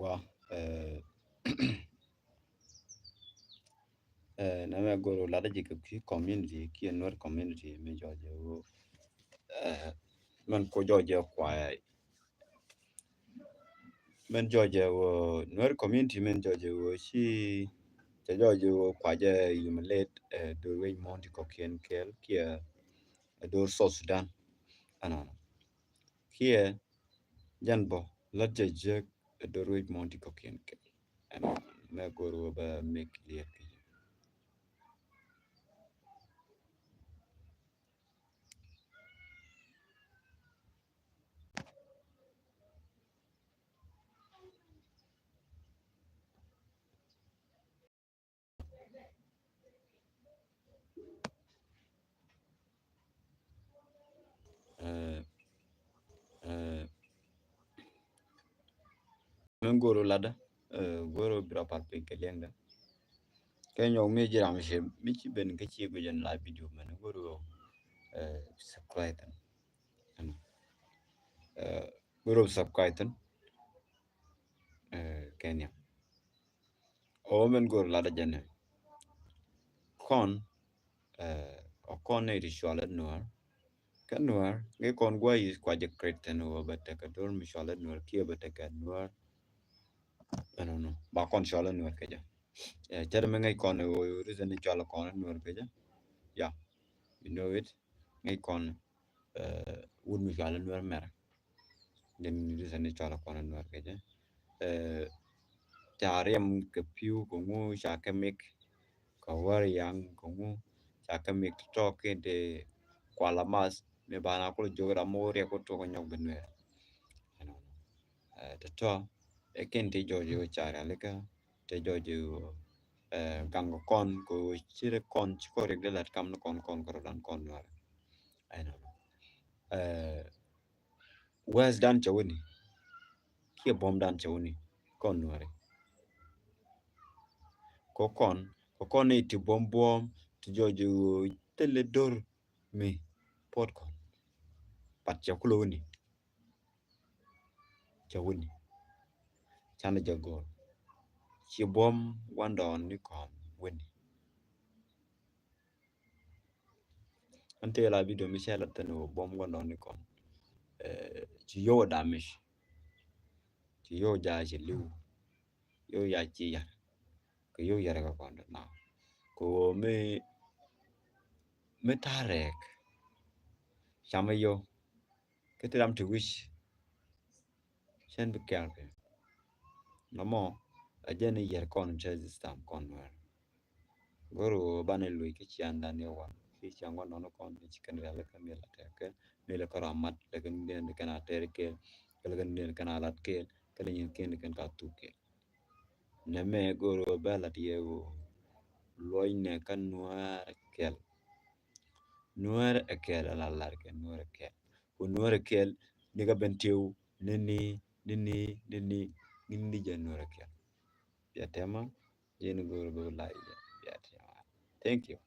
Well, na me goro la de ki community ki nor community me George wo man ko George kwa men George wo nor community men George wo shi te George wo kwa je humiliate do we monti ko ken kel ki do South Sudan ano ki janbo la je do we monti ko ken kel ano me goro ba make clear uh, uh, men goro lada goro bra par pe kelenda kenyo me jira me she mi ci ben ke ci go jen la video men goro subscribe and goro subscribe kenya o men goro lada jene kon o kon ne ri shwala noir kan noir nge kon gwa is kwa je kreten o bata ka dor mi shwala noir ki bata ka noir no ba kon shwala noir ke ja tere me ngai kon o reason ni shwala kon noir ke ja yeah you know it ngai kon would mi shwala noir mer dem reason ni shwala kon noir ke ja Chariam ke piu ko ngu shakamik ka war yang ko ngu shakamik to ke de kwala mas me bana ko jogra more ko to ko nyok benwe to to e ken te jojo chara leka te jojo gang kon ko chire kon ko regla kam no kon ko dan kon war I know wes dan chawni ki bom dan chawni kon ware ko kon ne ti bom bom to jojo tele dor me pot kon pat chakuloni chawni chana jagor chi bom wandon ni kon weni ante la video mi shela tano bom wandon ni kon chi yo damish chi yo ja chi liu yo ya chi ya ko yo ya ga kon na ko me tarek chama yo cái tôi làm thử wish sen bị kéo cái nó mò ở trên này giờ con chơi system con mà goro ban lui cái chuyện đàn yêu quan khi chuyện quan nó con chỉ cần là cái này là cái này là cái ramat là cái này là cái nào cái này là cái nào cái này cái cả tu cái nè mẹ goro ba là điều loi nè cái nuar kel la cái nuar kel ko nuar kel ni ga bentiu nini janura kel ya tema yen goro go la ya tema thank you